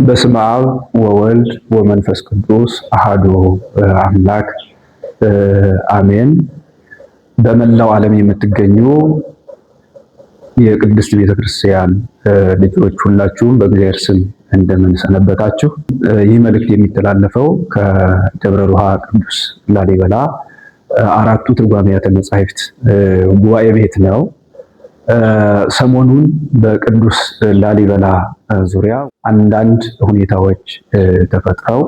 በስመ አብ ወወልድ ወመንፈስ ቅዱስ አሐዱ አምላክ አሜን። በመላው ዓለም የምትገኙ የቅድስት ቤተክርስቲያን ልጆች ሁላችሁም በእግዚአብሔር ስም እንደምን ሰነበታችሁ? ይህ መልእክት የሚተላለፈው ከደብረ ሮሃ ቅዱስ ላሊበላ አራቱ ትርጓሜያተ መጻሕፍት ጉባኤ ቤት ነው። ሰሞኑን በቅዱስ ላሊበላ ዙሪያ አንዳንድ ሁኔታዎች ተፈጥረው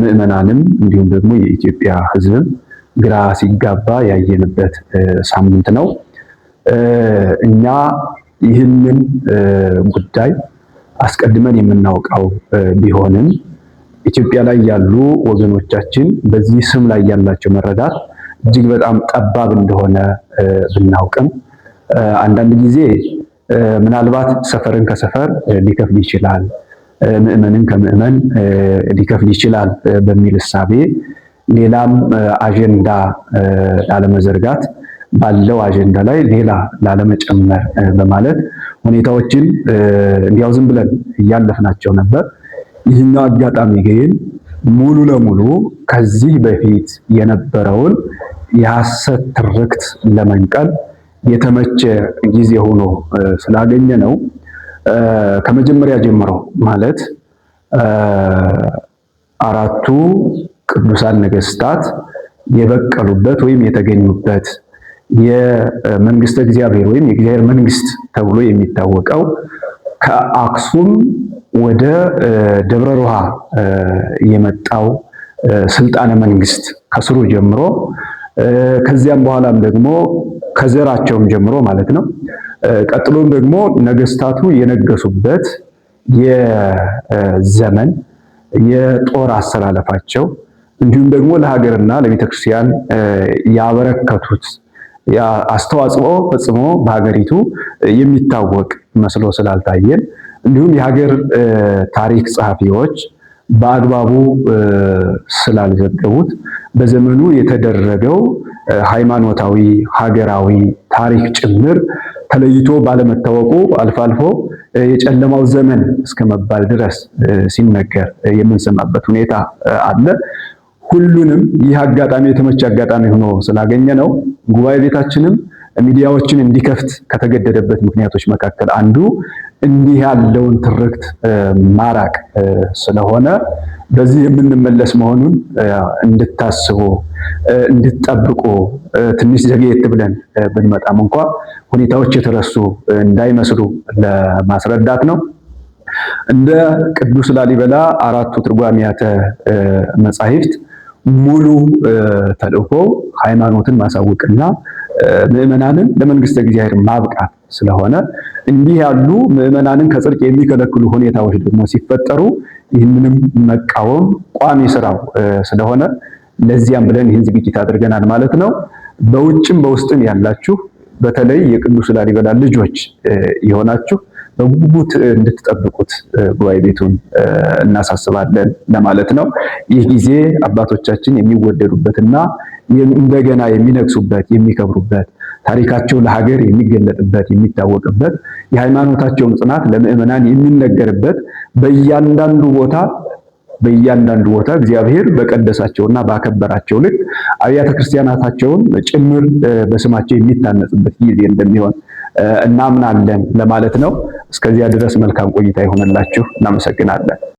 ምዕመናንም እንዲሁም ደግሞ የኢትዮጵያ ሕዝብም ግራ ሲጋባ ያየንበት ሳምንት ነው። እኛ ይህንን ጉዳይ አስቀድመን የምናውቀው ቢሆንም ኢትዮጵያ ላይ ያሉ ወገኖቻችን በዚህ ስም ላይ ያላቸው መረዳት እጅግ በጣም ጠባብ እንደሆነ ብናውቅም አንዳንድ ጊዜ ምናልባት ሰፈርን ከሰፈር ሊከፍል ይችላል፣ ምዕመንን ከምዕመን ሊከፍል ይችላል በሚል እሳቤ ሌላም አጀንዳ ላለመዘርጋት ባለው አጀንዳ ላይ ሌላ ላለመጨመር በማለት ሁኔታዎችን እንዲያው ዝም ብለን እያለፍናቸው ነበር። ይህኛው አጋጣሚ ግን ሙሉ ለሙሉ ከዚህ በፊት የነበረውን የሐሰት ትርክት ለመንቀል የተመቸ ጊዜ ሆኖ ስላገኘ ነው። ከመጀመሪያ ጀምሮ ማለት አራቱ ቅዱሳን ነገስታት የበቀሉበት ወይም የተገኙበት የመንግስተ እግዚአብሔር ወይም የእግዚአብሔር መንግስት ተብሎ የሚታወቀው ከአክሱም ወደ ደብረ ሮሃ የመጣው ስልጣነ መንግስት ከስሩ ጀምሮ ከዚያም በኋላም ደግሞ ከዘራቸውም ጀምሮ ማለት ነው። ቀጥሎም ደግሞ ነገስታቱ የነገሱበት የዘመን የጦር አሰላለፋቸው እንዲሁም ደግሞ ለሀገርና ለቤተክርስቲያን ያበረከቱት አስተዋጽኦ ፈጽሞ በሀገሪቱ የሚታወቅ መስሎ ስላልታየን እንዲሁም የሀገር ታሪክ ጸሐፊዎች በአግባቡ ስላልዘገቡት በዘመኑ የተደረገው ሃይማኖታዊ፣ ሀገራዊ ታሪክ ጭምር ተለይቶ ባለመታወቁ አልፎ አልፎ የጨለማው ዘመን እስከመባል ድረስ ሲነገር የምንሰማበት ሁኔታ አለ። ሁሉንም ይህ አጋጣሚ የተመቸ አጋጣሚ ሆኖ ስላገኘ ነው ጉባኤ ቤታችንም ሚዲያዎችን እንዲከፍት ከተገደደበት ምክንያቶች መካከል አንዱ እንዲህ ያለውን ትርክት ማራቅ ስለሆነ በዚህ የምንመለስ መሆኑን እንድታስቡ እንድትጠብቁ ትንሽ ዘግየት ብለን ብንመጣም እንኳ ሁኔታዎች የተረሱ እንዳይመስሉ ለማስረዳት ነው። እንደ ቅዱስ ላሊበላ አራቱ ትርጓሜያተ መጻሕፍት ሙሉ ተልእኮ ሃይማኖትን ማሳወቅና ምዕመናንን ለመንግስተ እግዚአብሔር ማብቃት ስለሆነ እንዲህ ያሉ ምዕመናንን ከጽድቅ የሚከለክሉ ሁኔታዎች ደግሞ ሲፈጠሩ ይህንንም መቃወም ቋሚ ስራው ስለሆነ ለዚያም ብለን ይህን ዝግጅት አድርገናል ማለት ነው። በውጭም በውስጥም ያላችሁ በተለይ የቅዱስ ላሊበላ ልጆች የሆናችሁ በጉጉት እንድትጠብቁት ጉባኤ ቤቱን እናሳስባለን ለማለት ነው። ይህ ጊዜ አባቶቻችን የሚወደዱበትና እንደገና የሚነግሱበት የሚከብሩበት ታሪካቸው ለሀገር የሚገለጥበት የሚታወቅበት የሃይማኖታቸውን ጽናት ለምዕመናን የሚነገርበት በእያንዳንዱ ቦታ እግዚአብሔር በቀደሳቸውና ባከበራቸው ልክ አብያተ ክርስቲያናታቸውን ጭምር በስማቸው የሚታነጽበት ጊዜ እንደሚሆን እናምናለን ለማለት ነው። እስከዚያ ድረስ መልካም ቆይታ ይሆንላችሁ። እናመሰግናለን።